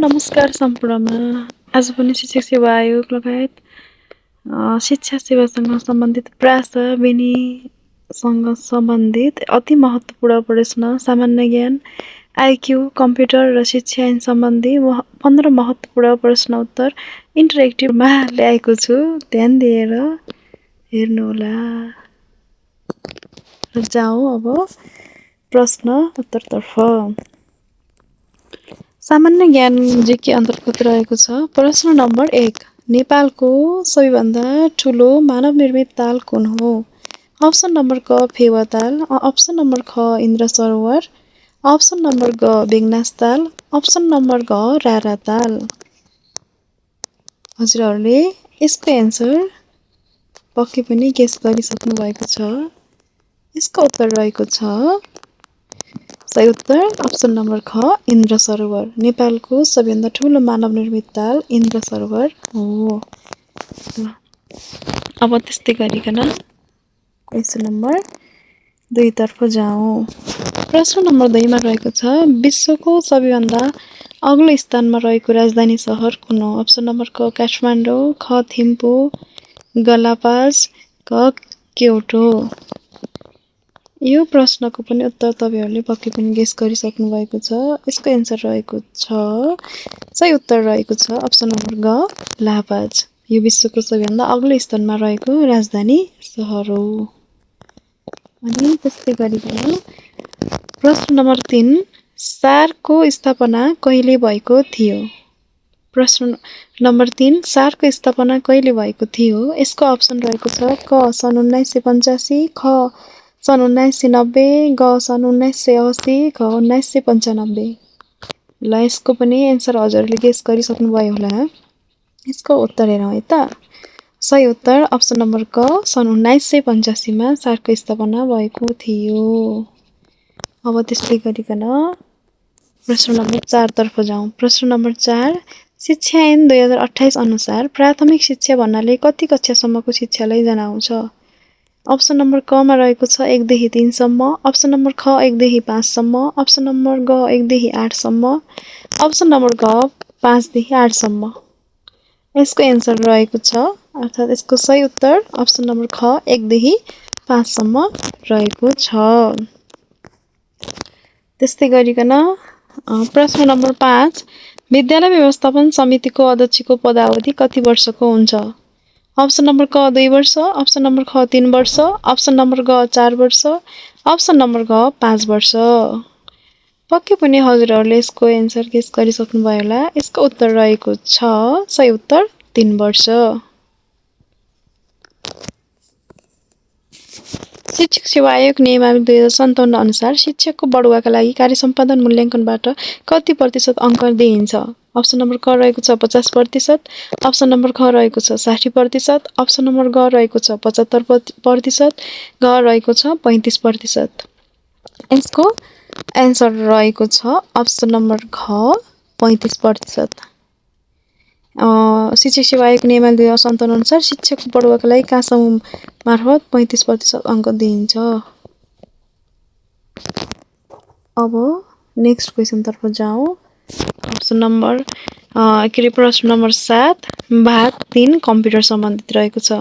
नमस्कार सम्पूर्णमा। आज पनि शिक्षक सेवा आयोग लगायत शिक्षा सेवासँग सम्बन्धित प्रासा बेनीसँग सम्बन्धित अति महत्त्वपूर्ण प्रश्न सामान्य ज्ञान आइक्यू कम्प्युटर र शिक्षा ऐन सम्बन्धी 15 महत्त्वपूर्ण प्रश्न उत्तर इन्टरेक्टिभमा ल्याएको छु। ध्यान दिएर हेर्नुहोला। र जाउँ अब प्रश्न उत्तरतर्फ। सामान्य ज्ञान जीके अन्तर्गत रहेको छ। प्रश्न नम्बर 1, नेपालको सबैभन्दा ठुलो मानव निर्मित ताल कुन हो? अप्सन नम्बर क फेवा ताल, अप्सन नम्बर ख इन्द्र सरोवर, अप्सन नम्बर ग बेगनास ताल, अप्सन नम्बर ग रारा ताल। हजुरहरूले यसको एन्सर पक्कै पनि गेस गरिसक्नु भएको छ। यसको उत्तर रहेको छ सही उत्तर अप्सन नम्बर ख इन्द्र सरोवर। नेपालको सबैभन्दा ठुलो मानव निर्मित ताल इन्द्र सरोवर हो। अब त्यस्तै गरिकन क्वेसन नम्बर 2 तर्फ जाउँ। प्रश्न नम्बर 2 मा रहेको छ विश्वको सबैभन्दा अग्लो स्थानमा रहेको राजधानी सहर कुन हो? अप्सन नम्बर क काठमाडौँ, ख थिम्पू, गलापाज, क क्योटो। यो प्रश्नको पनि उत्तर तपाईहरुले पक्कै पनि गेस गरिसक्नु भएको छ। यसको एन्सर रहेको छ सही उत्तर रहेको छ अप्सन नम्बर ग लापाज। यो विश्वको सबैभन्दा अग्लो स्थानमा रहेको राजधानी सहर हो। अनि त्यस्तै गरिकन प्रश्न नम्बर 3 सार्कको स्थापना कहिले भएको थियो? प्रश्न नम्बर 3 सार्कको स्थापना कहिले भएको थियो? यसको अप्सन रहेको छ क सन् 1985, ख सन् 1990, ग सन् 1980, ख 1995। ल यसको पनि एन्सर हजुरले गेस गरिसक्नुभयो होला। यसको उत्तर हेरौँ है त। सही उत्तर अप्सन नम्बर क सन् 1985 मा सार्कको स्थापना भएको थियो। अब त्यस्तै गरिकन प्रश्न नम्बर 4 तर्फ जाउँ। प्रश्न नम्बर 4 शिक्षा ऐन 2028 अनुसार प्राथमिक शिक्षा भन्नाले कति कक्षासम्मको शिक्षालाई जनाउँछ? अप्सन नम्बर क मा रहेको छ 1 देखि 3 सम्म, अप्सन नम्बर ख 1 देखि 5 सम्म, अप्सन नम्बर ग 1 देखि 8 सम्म, अप्सन नम्बर घ 5 देखि 8 सम्म। यसको एन्सर रहेको छ अर्थात् यसको सही उत्तर अप्सन नम्बर ख 1 देखि 5 सम्म रहेको छ। त्यस्तै गरिकन प्रश्न नम्बर 5 विद्यालय व्यवस्थापन समितिको अध्यक्षको पदावधि कति वर्षको हुन्छ? अप्सन नम्बर क 2 वर्ष, अप्सन नम्बर ख 3 वर्ष, अप्सन नम्बर ग 4 वर्ष, अप्सन नम्बर घ 5 वर्ष। पक्कै पनि हजुरहरूले यसको एन्सर गेस गरिसक्नु भयो होला। यसको उत्तर रहेको छ सही उत्तर 3 वर्ष। शिक्षक सेवा आयोग नियमावली 2057 अनुसार शिक्षकको बढुवाका लागि कार्य सम्पादन मूल्याङ्कनबाट कति प्रतिशत अङ्क दिइन्छ? अप्सन नम्बर क रहेको छ 50%, अप्सन नम्बर ख रहेको छ 60%, अप्सन नम्बर ग रहेको छ 75%, घ रहेको छ 35%। यसको एन्सर रहेको छ अप्सन नम्बर घ 35%। शिक्षक सेवा आयोग नियमावली 2057 अनुसार शिक्षकको बढुवाका लागि का समूह मार्फत 35% अङ्क दिइन्छ। अब नेक्स्ट क्वेसन तर्फ जाउँ। अप्सन नम्बर प्रश्न नम्बर 7 भाग 3 कम्प्युटर सम्बन्धित रहेको छ।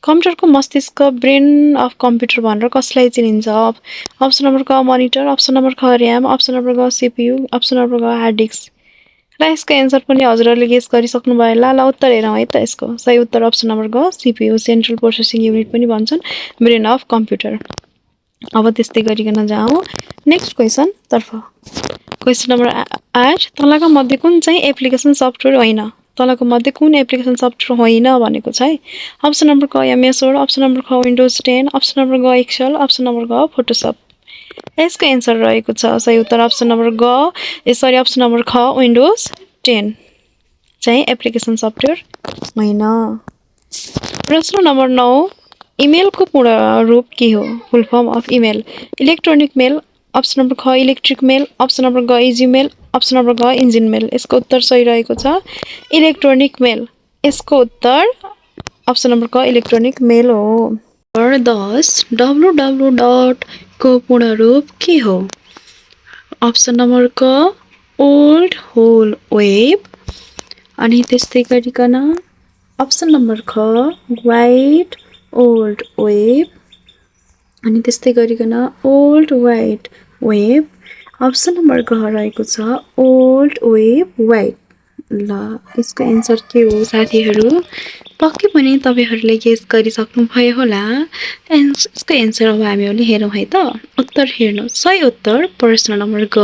कम्प्युटरको मस्तिष्क ब्रेन अफ कम्प्युटर भनेर कसलाई चिनिन्छ? अप्सन नम्बर क मोनिटर, अप्सन नम्बर ख र्याम, अप्सन नम्बर ग सीपीयू, अप्सन नम्बर ग हार्ड डिस्क। र यसको एन्सर पनि हजुरहरूले गेस गरिसक्नु भयो होला। ल उत्तर हेरौँ है त यसको। सही उत्तर अप्सन नम्बर ग सीपीयू सेन्ट्रल प्रोसेसिङ युनिट पनि भन्छन् ब्रेन अफ कम्प्युटर। अब त्यस्तै गरिकन जाउँ नेक्स्ट क्वेसन तर्फ। क्वेसन नम्बर 8 तलका मध्ये कुन चाहिँ एप्लिकेसन सफ्टवेयर होइन? तलको मध्ये कुन एप्लिकेसन सफ्टवेयर होइन भनेको छ है। अप्सन नम्बर क एमएस वर्ड, अप्सन नम्बर ख विन्डोज 10, अप्सन नम्बर ग एक्सेल, अप्सन नम्बर ग फोटोसप। यसको एन्सर रहेको छ सही उत्तर अप्सन नम्बर ग अप्सन नम्बर ख विन्डोज 10 चाहिँ एप्लिकेसन सफ्टवेयर होइन। प्रश्न नम्बर 9 इमेलको पूर्ण रूप के हो? Full form of email. Electronic mail, option number ख इलेक्ट्रिक मेल, अप्सन नम्बर ग इजी मेल, अप्सन नम्बर ग इन्जिन मेल। यसको उत्तर सही रहेको छ इलेक्ट्रोनिक मेल। यसको उत्तर अप्सन नम्बर क इलेक्ट्रोनिक मेल हो। नम्बर 10 www को पूर्ण रूप के हो? अप्सन नम्बर क ओल्ड होल वेब। अनि त्यस्तै गरिकन अप्सन नम्बर ख वाइट ओल्ड वेब। अनि त्यस्तै गरिकन old white web. Option number ग रहेको छ ओल्ड वेब वाइट। ल यसको एन्सर के हो साथीहरू? पक्कै पनि तपाईँहरूले गेस गरिसक्नुभयो होला। यसको एन्सर अब हामीहरूले हेरौँ है त। उत्तर हेर्नुहोस्। सही उत्तर प्रश्न नम्बर ग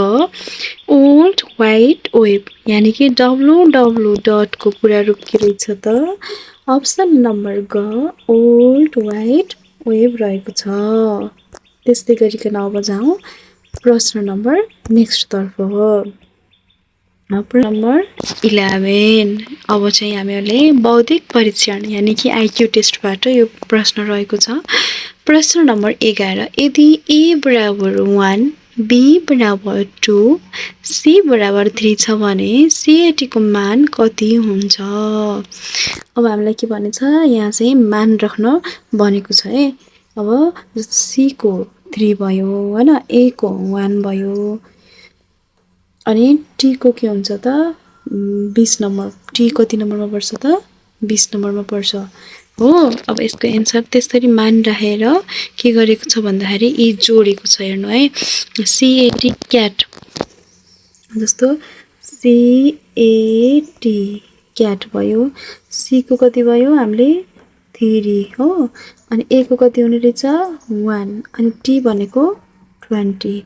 ओल्ड वाइट वेब यानि कि www को पुरा रूप के रहेछ त? अप्सन नम्बर ग ओल्ड वाइट वेब रहेको छ। त्यस्तै गरिकन अब जाउँ प्रश्न नम्बर नेक्स्टतर्फ हो। नम्बर 11 अब चाहिँ हामीहरूले बौद्धिक परीक्षण यानि कि आइक्यू टेस्टबाट यो प्रश्न रहेको छ। प्रश्न नम्बर 11 यदि a बराबर 1 b बराबर 2 c बराबर 3 छ भने CAT को मान कति हुन्छ? अब हामीलाई के भनेछ यहाँ चाहिँ मान राख्न भनेको छ है। अब c को 3 भयो हैन, a को 1 भयो अनि टी को के हुन्छ त 20 नम्बर। टी कति नम्बरमा पर्छ त 20 नम्बरमा पर्छ हो। अब यसको एन्सर त्यसरी मान राखेर के गरेको छ भन्दाखेरि यी जोडेको छ। हेर्नु है CAT क्याट जस्तो CAT क्याट भयो। सी को कति भयो हामीले 3 हो अनि ए को कति हुने रहेछ 1 अनि टी भनेको 20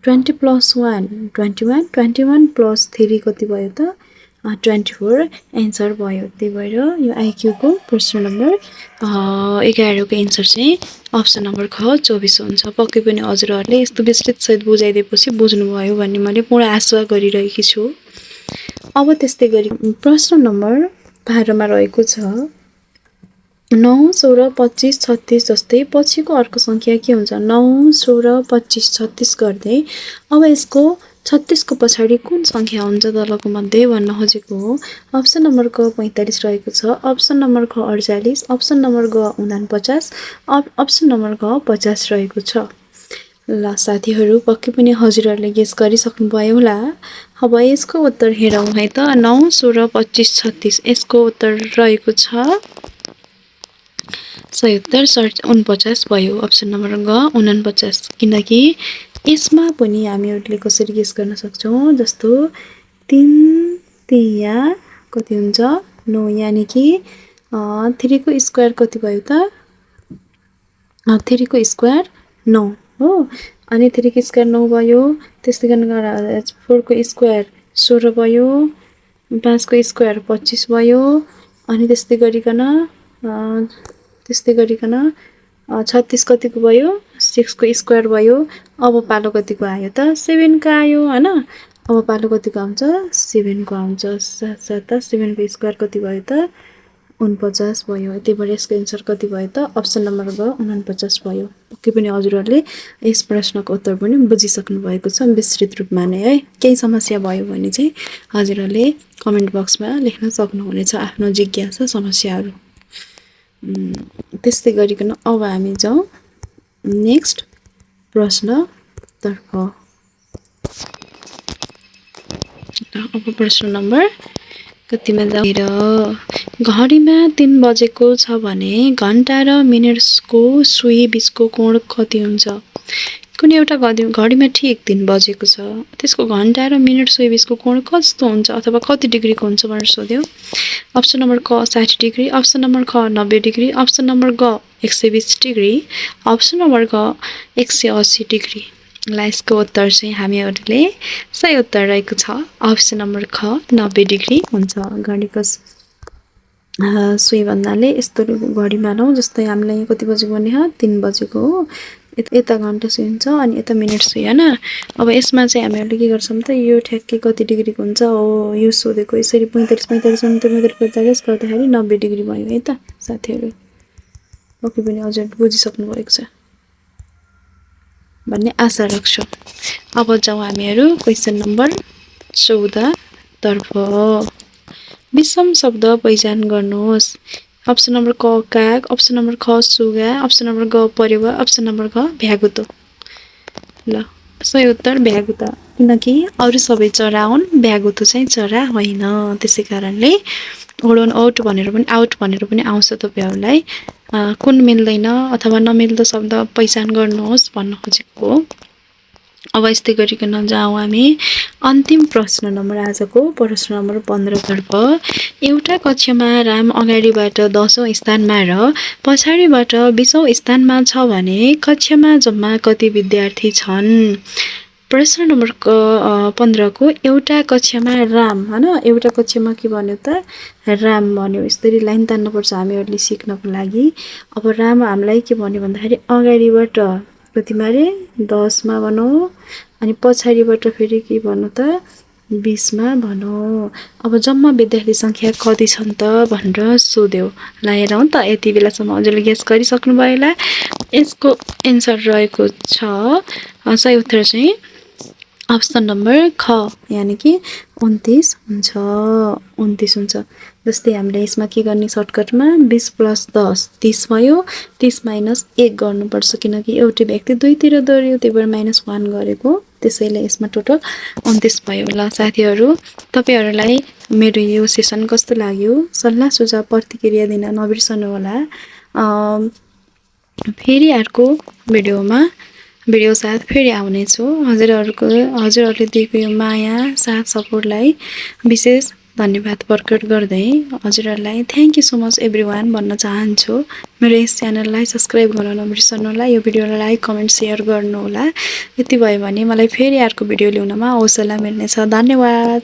20 प्लस 1 21 21 प्लस 3 कति भयो त 24 एन्सर भयो। त्यही भएर यो आइक्यूको प्रश्न नम्बर 11 को एन्सर चाहिँ अप्सन नम्बर ख 24 हुन्छ। पक्कै पनि हजुरहरूले यस्तो विस्तृत सहित बुझाइदिएपछि बुझ्नुभयो भन्ने मैले पूर्ण आशा गरिरहेकी छु। अब त्यस्तै गरी प्रश्न नम्बर 12 मा रहेको छ 9 16 25 36 जस्तै पछिको अर्को संख्या के हुन्छ? 9 16 25 36 गर्दै अब यसको 36 को पछाडि कुन संख्या हुन्छ तलको मध्ये भन्न खोजेको हो। अप्सन नम्बर क 45 रहेको छ। अप्सन नम्बर ख 48, अप्सन नम्बर ग 49, अप्सन नम्बर ग 50 रहेको छ। ल साथीहरू पक्कै पनि हजुरहरूले गेस गरिसक्नुभयो होला। अब यसको उत्तर हेरौँ है त। 9 16 25 36 यसको उत्तर रहेको छ सही उत्तर 49 भयो। अप्सन नम्बर ग 49 किनकि यसमा पनि हामीहरूले कसरी गेस गर्न सक्छौँ जस्तो 3 तिया कति हुन्छ 9 यानि कि 3 को स्क्वायर कति भयो त 3 को स्क्वायर 9 हो अनि 3 को स्क्वायर 9 भयो। त्यस्तै गर्न 4 को स्क्वायर 16 भयो, 5 को स्क्वायर 25 भयो अनि त्यस्तै गरिकन 36 कतिको भयो 6 को स्क्वायर भयो। अब पालो कतिको आयो त 7 को आयो हैन। अब पालो कतिको आउँछ 7 को आउँछ। 7 7 को स्क्वायर कति भयो त 49 भयो। त्यही भएर यसको एन्सर कति भयो त अप्सन नम्बर ग 49 भयो। पक्कै पनि हजुरहरूले यस प्रश्नको उत्तर पनि बुझिसक्नु भएको छ विस्तृत रूपमा नै है। केही समस्या भयो भने चाहिँ हजुरहरूले कमेन्ट बक्समा लेख्न सक्नुहुनेछ आफ्नो जिज्ञासा समस्याहरू। त्यस्तै गरिकन अब हामी जाउँ नेक्स्ट प्रश्नतर्फ। अब प्रश्न नम्बर कतिमा जाउँ? घडीमा 3 बजेको छ भने घण्टा र मिनेट्सको सुई बीचको कोण कति हुन्छ? कुनै एउटा घडीमा ठिक 3 बजेको छ त्यसको घण्टा र मिनेट सुई बीचको कोण कस्तो हुन्छ अथवा कति डिग्रीको हुन्छ भनेर सोध्यो। अप्सन नम्बर क 60 डिग्री, अप्सन नम्बर ख 90 डिग्री, अप्सन नम्बर ग 120 डिग्री, अप्सन नम्बर ग 180 डिग्री। ल यसको उत्तर चाहिँ हामीहरूले सही उत्तर रहेको छ अप्सन नम्बर ख 90 डिग्री हुन्छ। घडीको सुई भन्नाले यस्तो घडीमा लौ जस्तै हामीलाई यहाँ कति बजेको भने 3 बजेको हो। यता घण्टा सुई हुन्छ अनि यता मिनेट सुई हैन। अब यसमा चाहिँ हामीहरूले के गर्छौँ त यो ठ्याक्कै कति डिग्रीको हुन्छ हो यो सोधेको। यसरी 45 45 45 45 गर्दाखेरि 90 डिग्री भयो है त साथीहरू। पक्कै पनि हजुरले बुझिसक्नु भएको छ भन्ने आशा राख्छु। अब जाउँ हामीहरू क्वेशन नम्बर 14 तर्फ। विषम शब्द पहिचान गर्नुहोस्। अप्सन नम्बर क काग, अप्सन नम्बर ख सुगा, अप्सन नम्बर ग परेवा, अप्सन नम्बर ग भ्यागुतो। ल सही उत्तर भ्यागुता, किनकि अरू सबै चरा हुन्, भ्यागुतो चाहिँ चरा होइन। त्यसै कारणले ओड आउट भनेर पनि आउँछ तपाईँहरूलाई। कुन मिल्दैन अथवा नमिल्दो शब्द पहिचान गर्नुहोस् भन्न खोजेको हो। अब यस्तै गरिकन जाउँ हामी अन्तिम प्रश्न नम्बर, आजको प्रश्न नम्बर 15 तर्फ। एउटा कक्षामा राम अगाडिबाट 10औं स्थानमा र पछाडिबाट 20औं स्थानमा छ भने कक्षामा जम्मा कति विद्यार्थी छन्? प्रश्न नम्बर 15 को एउटा कक्षामा राम, होइन, एउटा कक्षामा के भन्यो त? राम भन्यो। यसरी लाइन तान्नुपर्छ हामीहरूले सिक्नको लागि। अब राम हामीलाई के भन्यो भन्दाखेरि अगाडिबाट कतिमा रे 10 मा भनौँ, अनि पछाडिबाट फेरि के भन्नु त? 20 मा भनौँ। अब जम्मा विद्यार्थी सङ्ख्या कति छन् त भनेर सोध्यो। ल हेरौँ त, यति बेलासम्म हजुरले गेस गरिसक्नु भयो होला। यसको एन्सर रहेको छ, सही उत्तर चाहिँ अप्सन नम्बर ख, यानि कि 29 हुन्छ। 29 हुन्छ। जस्तै हामीले यसमा के गर्ने सर्टकटमा 20 + 10 30 भयो। 30 - 1 गर्नुपर्छ, किनकि एउटै व्यक्ति दुईतिर दोहोऱ्यो, त्यही भएर -1 गरेको। त्यसैले यसमा टोटल 29 भयो। ल साथीहरू, तपाईँहरूलाई मेरो यो सेसन कस्तो लाग्यो? सल्लाह सुझाव प्रतिक्रिया दिन नबिर्सनु होला। फेरि अर्को भिडियो साथ फेरि आउनेछु। हजुरहरूले दिएको यो माया, साथ, सपोर्टलाई विशेष धन्यवाद प्रकट गर्दै हजुरहरूलाई thank you so much every one भन्न चाहन्छु। मेरो यस च्यानललाई सब्सक्राइब गर्न नबिर्सनु होला। यो भिडियोलाई लाइक, कमेन्ट, सेयर गर्नुहोला। यति भयो भने मलाई फेरि अर्को भिडियो ल्याउनमा हौसला मिल्नेछ। धन्यवाद।